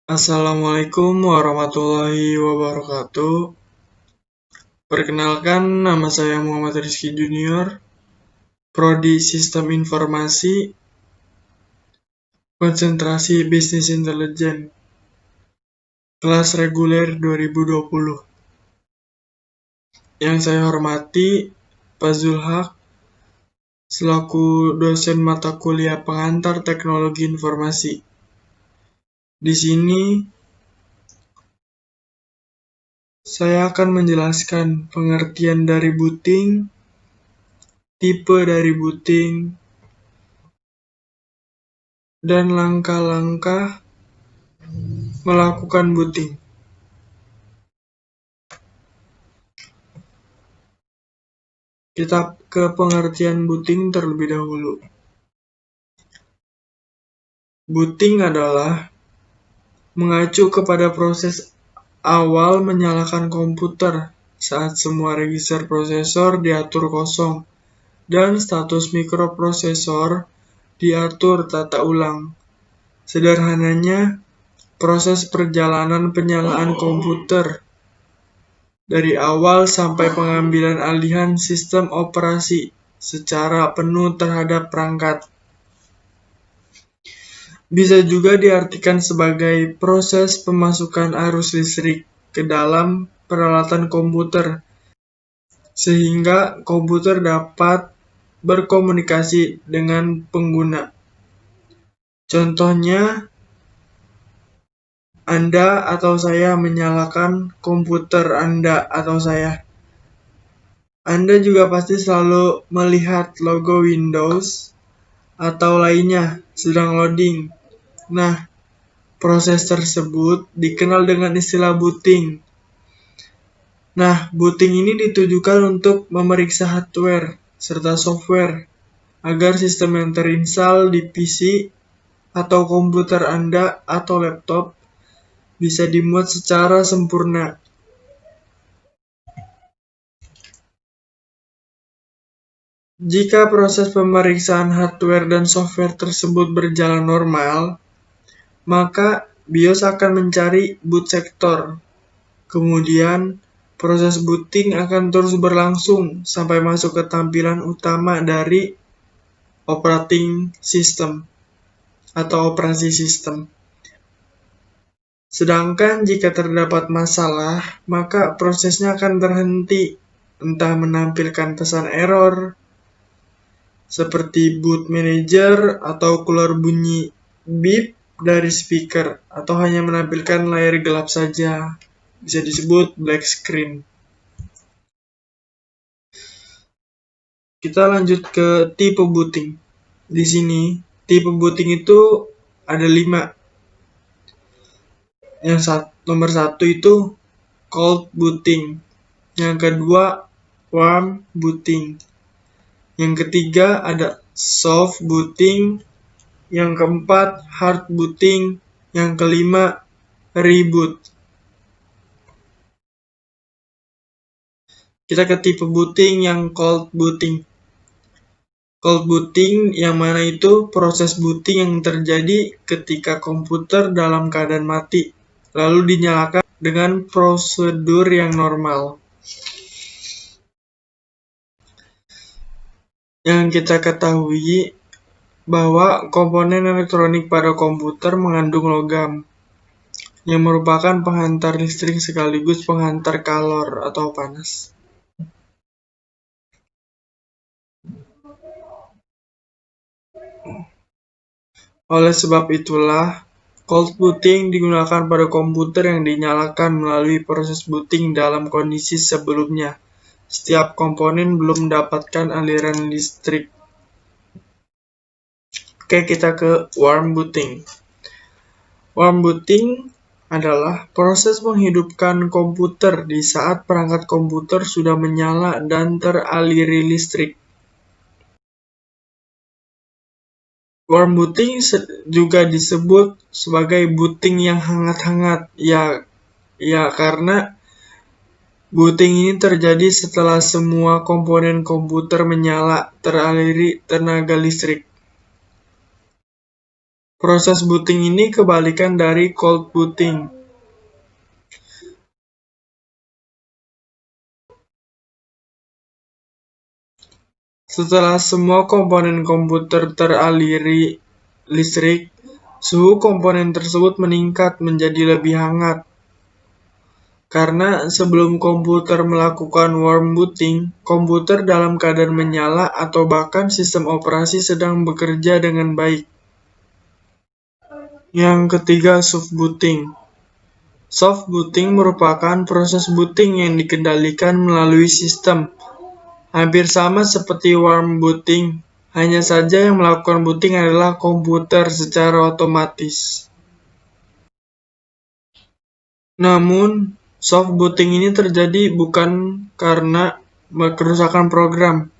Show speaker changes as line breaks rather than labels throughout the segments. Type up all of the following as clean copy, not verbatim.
Assalamualaikum warahmatullahi wabarakatuh. Perkenalkan, nama saya Muhammad Rizky Junior, Prodi Sistem Informasi, konsentrasi Bisnis Intelijen, kelas reguler 2020. Yang saya hormati, Pak Zulhak, selaku dosen mata kuliah pengantar teknologi informasi. Di sini, saya akan menjelaskan pengertian dari booting, tipe dari booting, dan langkah-langkah melakukan booting. Kita ke pengertian booting terlebih dahulu. Booting adalah mengacu kepada proses awal menyalakan komputer saat semua register prosesor diatur kosong dan status mikroprosesor diatur tata ulang. Sederhananya, proses perjalanan penyalaan komputer dari awal sampai pengambilan alihan sistem operasi secara penuh terhadap perangkat. Bisa juga diartikan sebagai proses pemasukan arus listrik ke dalam peralatan komputer, sehingga komputer dapat berkomunikasi dengan pengguna. Contohnya, Anda atau saya menyalakan komputer Anda atau saya. Anda juga pasti selalu melihat logo Windows atau lainnya sedang loading. Nah, proses tersebut dikenal dengan istilah booting. Nah, booting ini ditujukan untuk memeriksa hardware serta software agar sistem yang terinstall di PC atau komputer Anda atau laptop bisa dimuat secara sempurna. Jika proses pemeriksaan hardware dan software tersebut berjalan normal, maka BIOS akan mencari boot sector. Kemudian, proses booting akan terus berlangsung sampai masuk ke tampilan utama dari operating system atau operasi sistem. Sedangkan jika terdapat masalah, maka prosesnya akan terhenti, entah menampilkan pesan error seperti boot manager atau keluar bunyi beep dari speaker, atau hanya menampilkan layar gelap saja, bisa disebut black screen. Kita lanjut ke tipe booting. Di sini, tipe booting itu ada 5. Nomor 1 itu cold booting. Yang kedua, warm booting. Yang ketiga ada soft booting. Yang keempat, hard booting. Yang kelima, reboot. Kita ke tipe booting yang cold booting. Cold booting yang mana itu proses booting yang terjadi ketika komputer dalam keadaan mati, lalu dinyalakan dengan prosedur yang normal. Yang kita ketahui bahwa komponen elektronik pada komputer mengandung logam, yang merupakan penghantar listrik sekaligus penghantar kalor atau panas. Oleh sebab itulah, cold booting digunakan pada komputer yang dinyalakan melalui proses booting dalam kondisi sebelumnya. Setiap komponen belum mendapatkan aliran listrik. Oke, kita ke warm booting. Warm booting adalah proses menghidupkan komputer di saat perangkat komputer sudah menyala dan teraliri listrik. Warm booting juga disebut sebagai booting yang hangat-hangat. Ya, karena booting ini terjadi setelah semua komponen komputer menyala, teraliri tenaga listrik. Proses booting ini kebalikan dari cold booting. Setelah semua komponen komputer teraliri listrik, suhu komponen tersebut meningkat menjadi lebih hangat. Karena sebelum komputer melakukan warm booting, komputer dalam keadaan menyala atau bahkan sistem operasi sedang bekerja dengan baik. Yang ketiga, soft booting. Soft booting merupakan proses booting yang dikendalikan melalui sistem. Hampir sama seperti warm booting, hanya saja yang melakukan booting adalah komputer secara otomatis. Namun, soft booting ini terjadi bukan karena kerusakan program.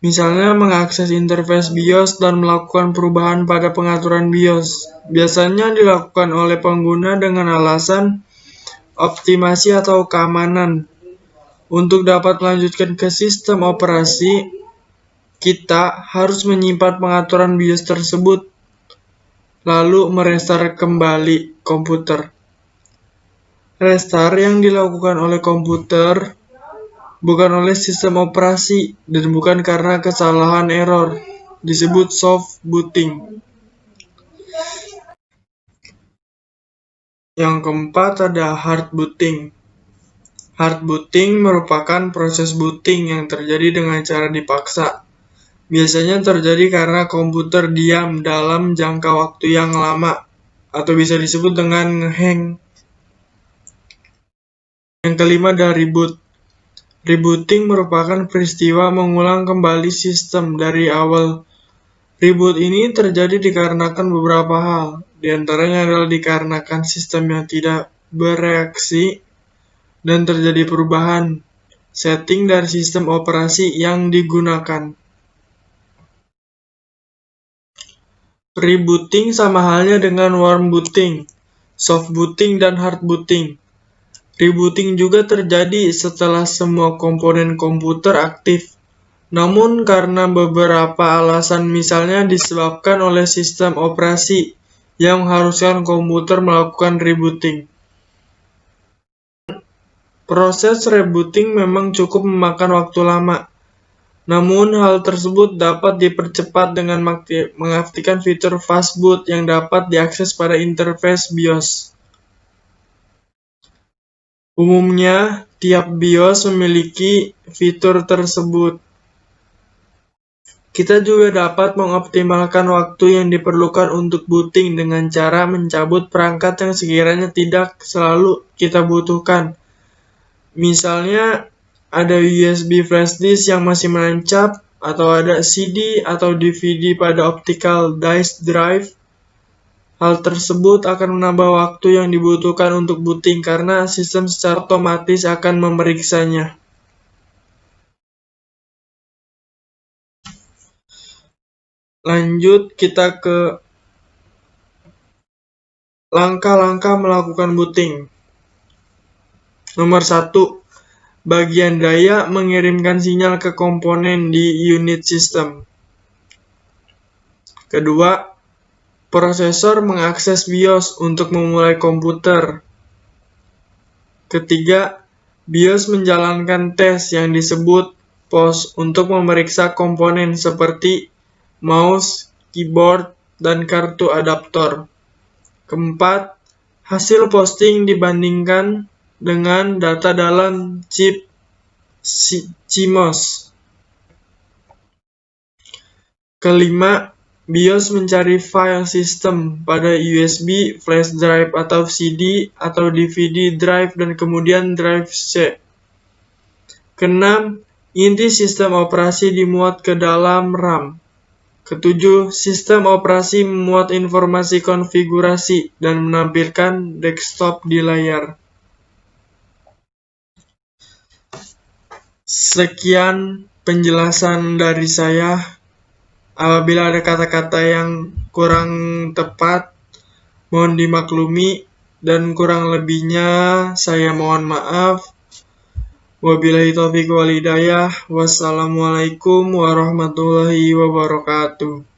Misalnya mengakses interface BIOS dan melakukan perubahan pada pengaturan BIOS. Biasanya dilakukan oleh pengguna dengan alasan optimasi atau keamanan. Untuk dapat melanjutkan ke sistem operasi, kita harus menyimpan pengaturan BIOS tersebut, lalu merestart kembali komputer. Restart yang dilakukan oleh komputer bukan oleh sistem operasi dan bukan karena kesalahan error, disebut soft booting. Yang keempat ada hard booting. Hard booting merupakan proses booting yang terjadi dengan cara dipaksa. Biasanya terjadi karena komputer diam dalam jangka waktu yang lama, atau bisa disebut dengan hang. Yang kelima ada reboot. Rebooting merupakan peristiwa mengulang kembali sistem dari awal. Reboot ini terjadi dikarenakan beberapa hal. Di antaranya adalah dikarenakan sistem yang tidak bereaksi dan terjadi perubahan setting dari sistem operasi yang digunakan. Rebooting sama halnya dengan warm booting, soft booting, dan hard booting. Rebooting juga terjadi setelah semua komponen komputer aktif. Namun karena beberapa alasan, misalnya disebabkan oleh sistem operasi yang mengharuskan komputer melakukan rebooting. Proses rebooting memang cukup memakan waktu lama. Namun hal tersebut dapat dipercepat dengan mengaktifkan fitur fast boot yang dapat diakses pada interface BIOS. Umumnya, tiap BIOS memiliki fitur tersebut. Kita juga dapat mengoptimalkan waktu yang diperlukan untuk booting dengan cara mencabut perangkat yang sekiranya tidak selalu kita butuhkan. Misalnya, ada USB flash disk yang masih menancap, atau ada CD atau DVD pada optical disk drive. Hal tersebut akan menambah waktu yang dibutuhkan untuk booting karena sistem secara otomatis akan memeriksanya. Lanjut kita ke langkah-langkah melakukan booting. Nomor 1. Bagian daya mengirimkan sinyal ke komponen di unit sistem. Kedua, prosesor mengakses BIOS untuk memulai komputer. Ketiga, BIOS menjalankan tes yang disebut POS untuk memeriksa komponen seperti mouse, keyboard, dan kartu adaptor. Keempat, hasil posting dibandingkan dengan data dalam chip CMOS. Kelima, BIOS mencari file sistem pada USB, flash drive atau CD atau DVD drive dan kemudian drive C. Keenam, inti sistem operasi dimuat ke dalam RAM. Ketujuh, sistem operasi memuat informasi konfigurasi dan menampilkan desktop di layar. Sekian penjelasan dari saya. Apabila ada kata-kata yang kurang tepat, mohon dimaklumi, dan kurang lebihnya saya mohon maaf. Wabillahi taufiq wal hidayah. Wassalamualaikum warahmatullahi wabarakatuh.